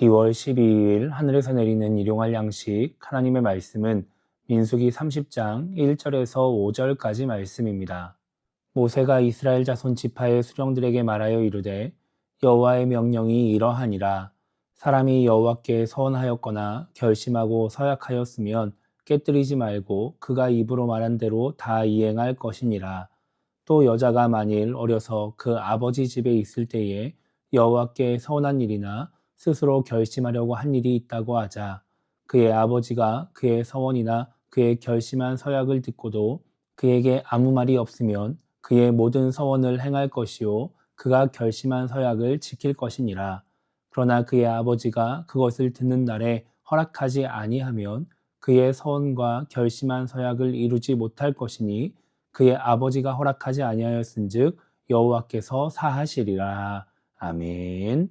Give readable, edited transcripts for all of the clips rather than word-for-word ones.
2월 12일 하늘에서 내리는 일용할 양식 하나님의 말씀은 민수기 30장 1절에서 5절까지 말씀입니다. 모세가 이스라엘 자손 지파의 수령들에게 말하여 이르되 여호와의 명령이 이러하니라. 사람이 여호와께 서원하였거나 결심하고 서약하였으면 깨뜨리지 말고 그가 입으로 말한 대로 다 이행할 것이니라. 또 여자가 만일 어려서 그 아버지 집에 있을 때에 여호와께 서원한 일이나 스스로 결심하려고 한 일이 있다고 하자. 그의 아버지가 그의 서원이나 그의 결심한 서약을 듣고도 그에게 아무 말이 없으면 그의 모든 서원을 행할 것이요 그가 결심한 서약을 지킬 것이니라. 그러나 그의 아버지가 그것을 듣는 날에 허락하지 아니하면 그의 서원과 결심한 서약을 이루지 못할 것이니 그의 아버지가 허락하지 아니하였은즉 여호와께서 사하시리라. 아멘.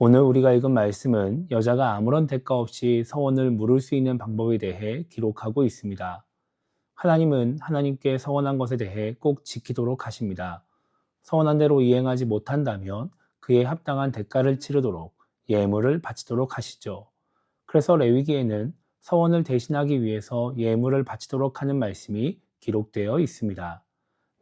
오늘 우리가 읽은 말씀은 여자가 아무런 대가 없이 서원을 물을 수 있는 방법에 대해 기록하고 있습니다. 하나님은 하나님께 서원한 것에 대해 꼭 지키도록 하십니다. 서원한 대로 이행하지 못한다면 그에 합당한 대가를 치르도록 예물을 바치도록 하시죠. 그래서 레위기에는 서원을 대신하기 위해서 예물을 바치도록 하는 말씀이 기록되어 있습니다.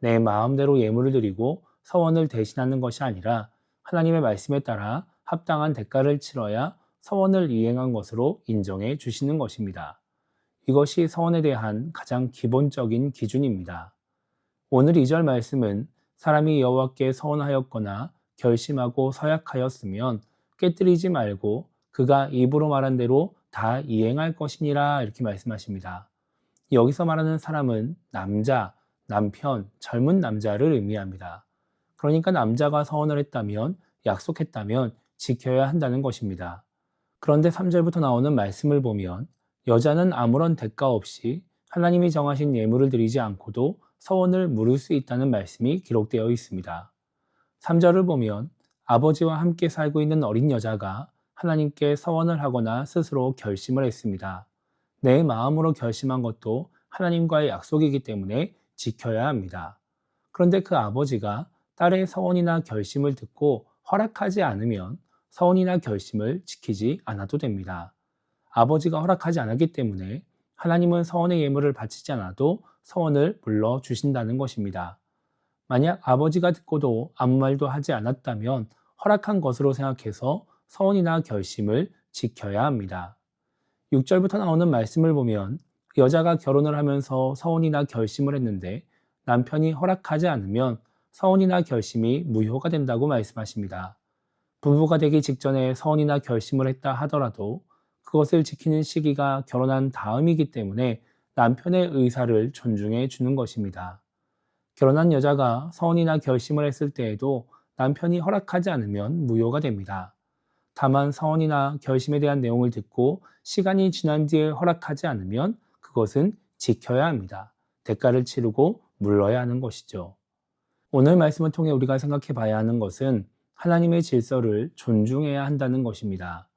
내 마음대로 예물을 드리고 서원을 대신하는 것이 아니라 하나님의 말씀에 따라 합당한 대가를 치러야 서원을 이행한 것으로 인정해 주시는 것입니다. 이것이 서원에 대한 가장 기본적인 기준입니다. 오늘 2절 말씀은 사람이 여호와께 서원하였거나 결심하고 서약하였으면 깨뜨리지 말고 그가 입으로 말한 대로 다 이행할 것이니라 이렇게 말씀하십니다. 여기서 말하는 사람은 남자, 남편, 젊은 남자를 의미합니다. 그러니까 남자가 서원을 했다면, 약속했다면 지켜야 한다는 것입니다. 그런데 3절부터 나오는 말씀을 보면 여자는 아무런 대가 없이 하나님이 정하신 예물을 드리지 않고도 서원을 물을 수 있다는 말씀이 기록되어 있습니다. 3절을 보면 아버지와 함께 살고 있는 어린 여자가 하나님께 서원을 하거나 스스로 결심을 했습니다. 내 마음으로 결심한 것도 하나님과의 약속이기 때문에 지켜야 합니다. 그런데 그 아버지가 딸의 서원이나 결심을 듣고 허락하지 않으면 서원이나 결심을 지키지 않아도 됩니다. 아버지가 허락하지 않았기 때문에 하나님은 서원의 예물을 바치지 않아도 서원을 물러주신다는 것입니다. 만약 아버지가 듣고도 아무 말도 하지 않았다면 허락한 것으로 생각해서 서원이나 결심을 지켜야 합니다. 6절부터 나오는 말씀을 보면 여자가 결혼을 하면서 서원이나 결심을 했는데 남편이 허락하지 않으면 서원이나 결심이 무효가 된다고 말씀하십니다. 부부가 되기 직전에 서원이나 결심을 했다 하더라도 그것을 지키는 시기가 결혼한 다음이기 때문에 남편의 의사를 존중해 주는 것입니다. 결혼한 여자가 서원이나 결심을 했을 때에도 남편이 허락하지 않으면 무효가 됩니다. 다만 서원이나 결심에 대한 내용을 듣고 시간이 지난 뒤에 허락하지 않으면 그것은 지켜야 합니다. 대가를 치르고 물러야 하는 것이죠. 오늘 말씀을 통해 우리가 생각해 봐야 하는 것은 하나님의 질서를 존중해야 한다는 것입니다.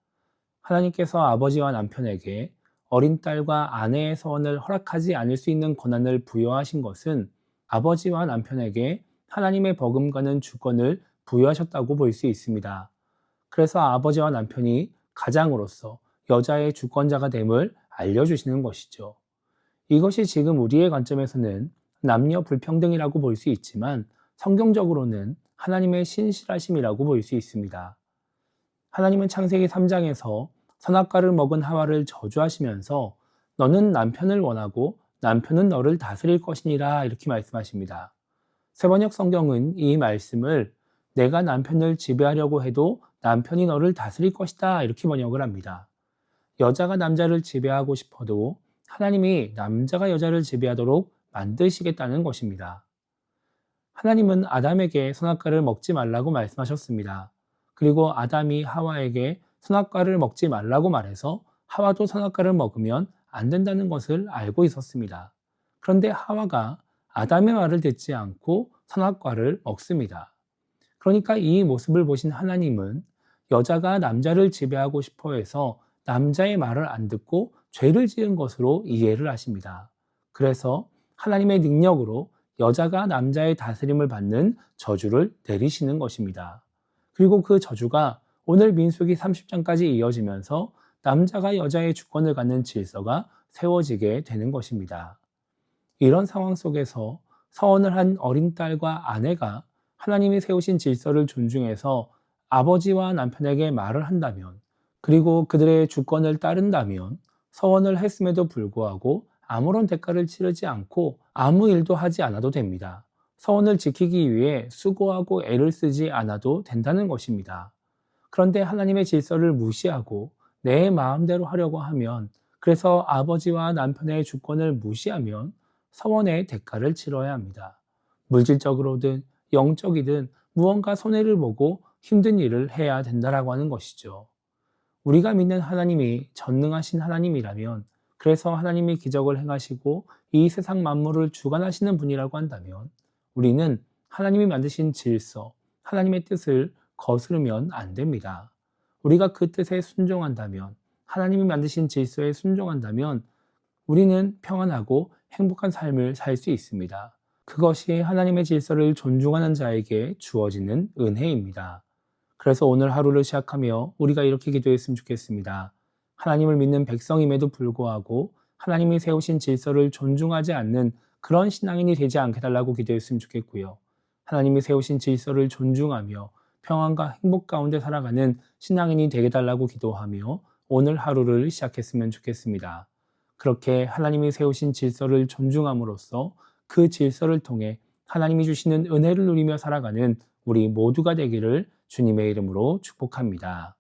하나님께서 아버지와 남편에게 어린 딸과 아내의 서원을 허락하지 않을 수 있는 권한을 부여하신 것은 아버지와 남편에게 하나님의 버금가는 주권을 부여하셨다고 볼 수 있습니다. 그래서 아버지와 남편이 가장으로서 여자의 주권자가 됨을 알려주시는 것이죠. 이것이 지금 우리의 관점에서는 남녀 불평등이라고 볼 수 있지만 성경적으로는 하나님의 신실하심이라고 볼 수 있습니다. 하나님은 창세기 3장에서 선악과를 먹은 하와를 저주하시면서 너는 남편을 원하고 남편은 너를 다스릴 것이니라 이렇게 말씀하십니다. 세번역 성경은 이 말씀을 내가 남편을 지배하려고 해도 남편이 너를 다스릴 것이다 이렇게 번역을 합니다. 여자가 남자를 지배하고 싶어도 하나님이 남자가 여자를 지배하도록 만드시겠다는 것입니다. 하나님은 아담에게 선악과를 먹지 말라고 말씀하셨습니다. 그리고 아담이 하와에게 선악과를 먹지 말라고 말해서 하와도 선악과를 먹으면 안 된다는 것을 알고 있었습니다. 그런데 하와가 아담의 말을 듣지 않고 선악과를 먹습니다. 그러니까 이 모습을 보신 하나님은 여자가 남자를 지배하고 싶어 해서 남자의 말을 안 듣고 죄를 지은 것으로 이해를 하십니다. 그래서 하나님의 능력으로 여자가 남자의 다스림을 받는 저주를 내리시는 것입니다. 그리고 그 저주가 오늘 민수기 30장까지 이어지면서 남자가 여자의 주권을 갖는 질서가 세워지게 되는 것입니다. 이런 상황 속에서 서원을 한 어린 딸과 아내가 하나님이 세우신 질서를 존중해서 아버지와 남편에게 말을 한다면, 그리고 그들의 주권을 따른다면 서원을 했음에도 불구하고 아무런 대가를 치르지 않고 아무 일도 하지 않아도 됩니다. 서원을 지키기 위해 수고하고 애를 쓰지 않아도 된다는 것입니다. 그런데 하나님의 질서를 무시하고 내 마음대로 하려고 하면, 그래서 아버지와 남편의 주권을 무시하면 서원의 대가를 치러야 합니다. 물질적으로든 영적이든 무언가 손해를 보고 힘든 일을 해야 된다라고 하는 것이죠. 우리가 믿는 하나님이 전능하신 하나님이라면, 그래서 하나님이 기적을 행하시고 이 세상 만물을 주관하시는 분이라고 한다면, 우리는 하나님이 만드신 질서, 하나님의 뜻을 거스르면 안 됩니다. 우리가 그 뜻에 순종한다면, 하나님이 만드신 질서에 순종한다면 우리는 평안하고 행복한 삶을 살 수 있습니다. 그것이 하나님의 질서를 존중하는 자에게 주어지는 은혜입니다. 그래서 오늘 하루를 시작하며 우리가 이렇게 기도했으면 좋겠습니다. 하나님을 믿는 백성임에도 불구하고 하나님이 세우신 질서를 존중하지 않는 그런 신앙인이 되지 않게 달라고 기도했으면 좋겠고요. 하나님이 세우신 질서를 존중하며 평안과 행복 가운데 살아가는 신앙인이 되게 달라고 기도하며 오늘 하루를 시작했으면 좋겠습니다. 그렇게 하나님이 세우신 질서를 존중함으로써 그 질서를 통해 하나님이 주시는 은혜를 누리며 살아가는 우리 모두가 되기를 주님의 이름으로 축복합니다.